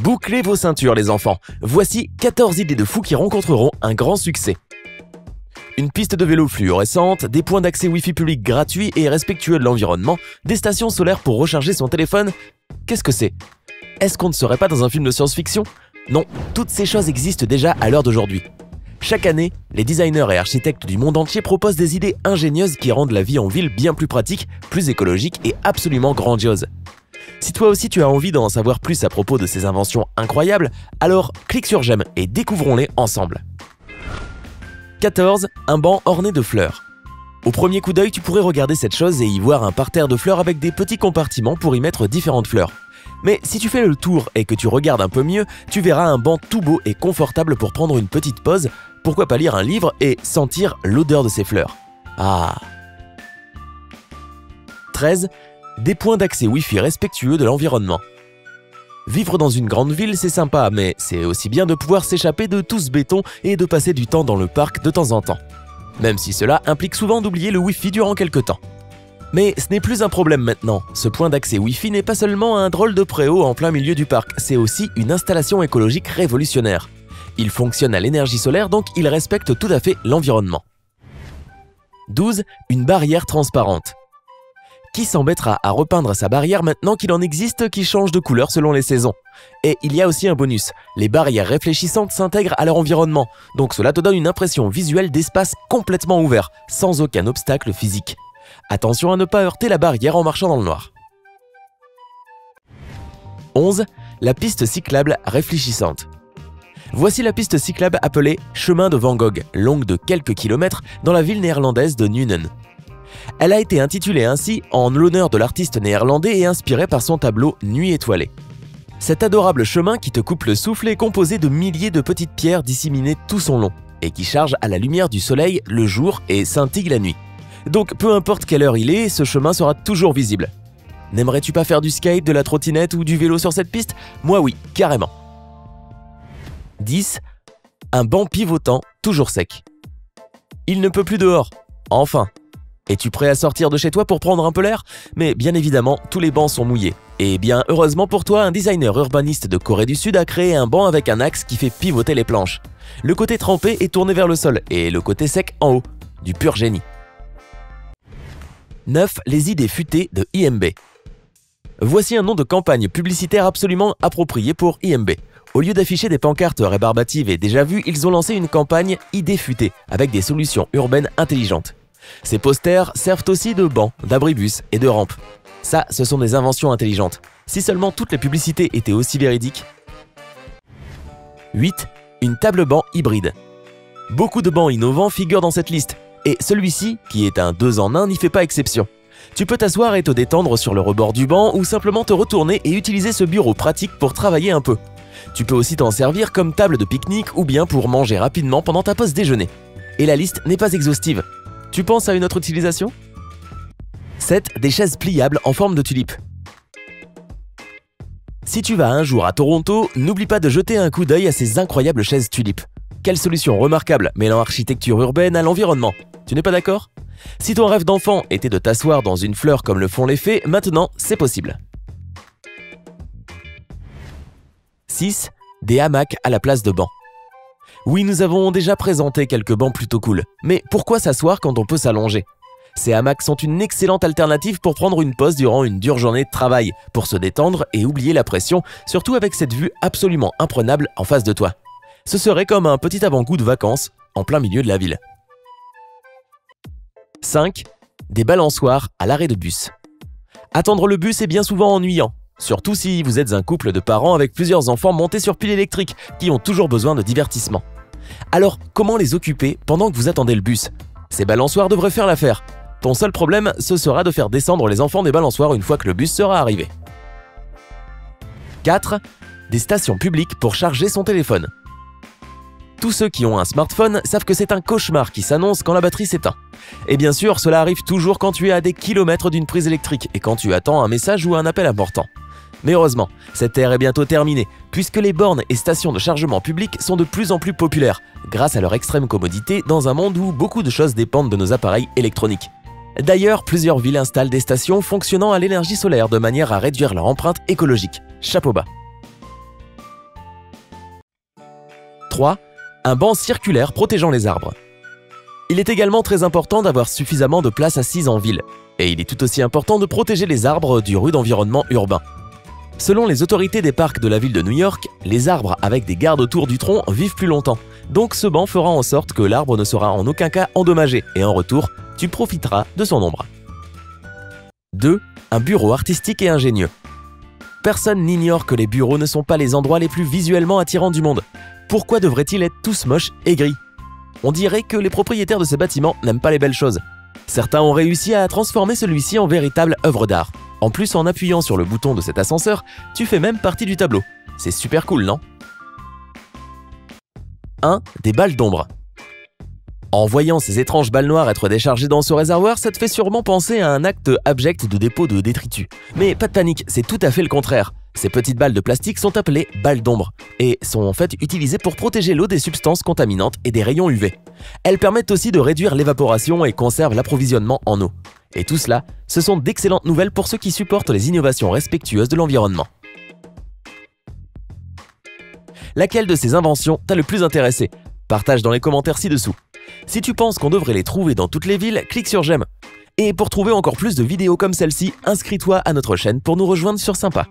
Bouclez vos ceintures les enfants, voici 14 idées de fous qui rencontreront un grand succès. Une piste de vélo fluorescente, des points d'accès Wi-Fi public gratuits et respectueux de l'environnement, des stations solaires pour recharger son téléphone. Qu'est-ce que c'est? Est-ce qu'on ne serait pas dans un film de science-fiction? Non, toutes ces choses existent déjà à l'heure d'aujourd'hui. Chaque année, les designers et architectes du monde entier proposent des idées ingénieuses qui rendent la vie en ville bien plus pratique, plus écologique et absolument grandiose. Si toi aussi tu as envie d'en savoir plus à propos de ces inventions incroyables, alors clique sur j'aime et découvrons-les ensemble. 14. Un banc orné de fleurs. Au premier coup d'œil, tu pourrais regarder cette chose et y voir un parterre de fleurs avec des petits compartiments pour y mettre différentes fleurs. Mais si tu fais le tour et que tu regardes un peu mieux, tu verras un banc tout beau et confortable pour prendre une petite pause, pourquoi pas lire un livre et sentir l'odeur de ces fleurs. Ah. 13. Des points d'accès Wi-Fi respectueux de l'environnement. Vivre dans une grande ville, c'est sympa, mais c'est aussi bien de pouvoir s'échapper de tout ce béton et de passer du temps dans le parc de temps en temps. Même si cela implique souvent d'oublier le Wi-Fi durant quelques temps. Mais ce n'est plus un problème maintenant. Ce point d'accès Wi-Fi n'est pas seulement un drôle de préau en plein milieu du parc, c'est aussi une installation écologique révolutionnaire. Il fonctionne à l'énergie solaire, donc il respecte tout à fait l'environnement. 12. Une barrière transparente. Qui s'embêtera à repeindre sa barrière maintenant qu'il en existe qui changent de couleur selon les saisons? Et il y a aussi un bonus, les barrières réfléchissantes s'intègrent à leur environnement, donc cela te donne une impression visuelle d'espace complètement ouvert, sans aucun obstacle physique. Attention à ne pas heurter la barrière en marchant dans le noir. 11. La piste cyclable réfléchissante. Voici la piste cyclable appelée Chemin de Van Gogh, longue de quelques kilomètres, dans la ville néerlandaise de Nuenen. Elle a été intitulée ainsi en l'honneur de l'artiste néerlandais et inspirée par son tableau Nuit étoilée. Cet adorable chemin qui te coupe le souffle est composé de milliers de petites pierres disséminées tout son long et qui charge à la lumière du soleil le jour et scintille la nuit. Donc peu importe quelle heure il est, ce chemin sera toujours visible. N'aimerais-tu pas faire du skate, de la trottinette ou du vélo sur cette piste? Moi oui, carrément. 10. Un banc pivotant, toujours sec. Il ne peut plus dehors. Enfin. Es-tu prêt à sortir de chez toi pour prendre un peu l'air? Mais bien évidemment, tous les bancs sont mouillés. Et bien heureusement pour toi, un designer urbaniste de Corée du Sud a créé un banc avec un axe qui fait pivoter les planches. Le côté trempé est tourné vers le sol et le côté sec en haut. Du pur génie. 9. Les idées futées de IMB. Voici un nom de campagne publicitaire absolument approprié pour IMB. Au lieu d'afficher des pancartes rébarbatives et déjà vues, ils ont lancé une campagne idées futées avec des solutions urbaines intelligentes. Ces posters servent aussi de bancs, d'abribus et de rampes. Ça, ce sont des inventions intelligentes. Si seulement toutes les publicités étaient aussi véridiques. 8. Une table-banc hybride. Beaucoup de bancs innovants figurent dans cette liste. Et celui-ci, qui est un 2 en 1, n'y fait pas exception. Tu peux t'asseoir et te détendre sur le rebord du banc ou simplement te retourner et utiliser ce bureau pratique pour travailler un peu. Tu peux aussi t'en servir comme table de pique-nique ou bien pour manger rapidement pendant ta pause déjeuner. Et la liste n'est pas exhaustive. Tu penses à une autre utilisation? 7. Des chaises pliables en forme de tulipe. Si tu vas un jour à Toronto, n'oublie pas de jeter un coup d'œil à ces incroyables chaises tulipes. Quelle solution remarquable mêlant architecture urbaine à l'environnement. Tu n'es pas d'accord? Si ton rêve d'enfant était de t'asseoir dans une fleur comme le font les fées, maintenant c'est possible. 6. Des hamacs à la place de bancs. Oui, nous avons déjà présenté quelques bancs plutôt cool, mais pourquoi s'asseoir quand on peut s'allonger? Ces hamacs sont une excellente alternative pour prendre une pause durant une dure journée de travail, pour se détendre et oublier la pression, surtout avec cette vue absolument imprenable en face de toi. Ce serait comme un petit avant-goût de vacances en plein milieu de la ville. 5. Des balançoires à l'arrêt de bus. Attendre le bus est bien souvent ennuyant, surtout si vous êtes un couple de parents avec plusieurs enfants montés sur pile électrique qui ont toujours besoin de divertissement. Alors, comment les occuper pendant que vous attendez le bus? Ces balançoires devraient faire l'affaire. Ton seul problème, ce sera de faire descendre les enfants des balançoires une fois que le bus sera arrivé. 4. Des stations publiques pour charger son téléphone. Tous ceux qui ont un smartphone savent que c'est un cauchemar qui s'annonce quand la batterie s'éteint. Et bien sûr, cela arrive toujours quand tu es à des kilomètres d'une prise électrique et quand tu attends un message ou un appel important. Mais heureusement, cette ère est bientôt terminée, puisque les bornes et stations de chargement public sont de plus en plus populaires, grâce à leur extrême commodité dans un monde où beaucoup de choses dépendent de nos appareils électroniques. D'ailleurs, plusieurs villes installent des stations fonctionnant à l'énergie solaire de manière à réduire leur empreinte écologique. Chapeau bas. 3. Un banc circulaire protégeant les arbres. Il est également très important d'avoir suffisamment de place assise en ville. Et il est tout aussi important de protéger les arbres du rude environnement urbain. Selon les autorités des parcs de la ville de New York, les arbres avec des gardes autour du tronc vivent plus longtemps. Donc ce banc fera en sorte que l'arbre ne sera en aucun cas endommagé et en retour, tu profiteras de son ombre. 2. Un bureau artistique et ingénieux. Personne n'ignore que les bureaux ne sont pas les endroits les plus visuellement attirants du monde. Pourquoi devraient-ils être tous moches et gris? On dirait que les propriétaires de ces bâtiments n'aiment pas les belles choses. Certains ont réussi à transformer celui-ci en véritable œuvre d'art. En plus, en appuyant sur le bouton de cet ascenseur, tu fais même partie du tableau. C'est super cool, non? 1. Des balles d'ombre. En voyant ces étranges balles noires être déchargées dans ce réservoir, ça te fait sûrement penser à un acte abject de dépôt de détritus. Mais pas de panique, c'est tout à fait le contraire. Ces petites balles de plastique sont appelées balles d'ombre et sont en fait utilisées pour protéger l'eau des substances contaminantes et des rayons UV. Elles permettent aussi de réduire l'évaporation et conservent l'approvisionnement en eau. Et tout cela, ce sont d'excellentes nouvelles pour ceux qui supportent les innovations respectueuses de l'environnement. Laquelle de ces inventions t'a le plus intéressé? Partage dans les commentaires ci-dessous. Si tu penses qu'on devrait les trouver dans toutes les villes, clique sur j'aime. Et pour trouver encore plus de vidéos comme celle-ci, inscris-toi à notre chaîne pour nous rejoindre sur Sympa.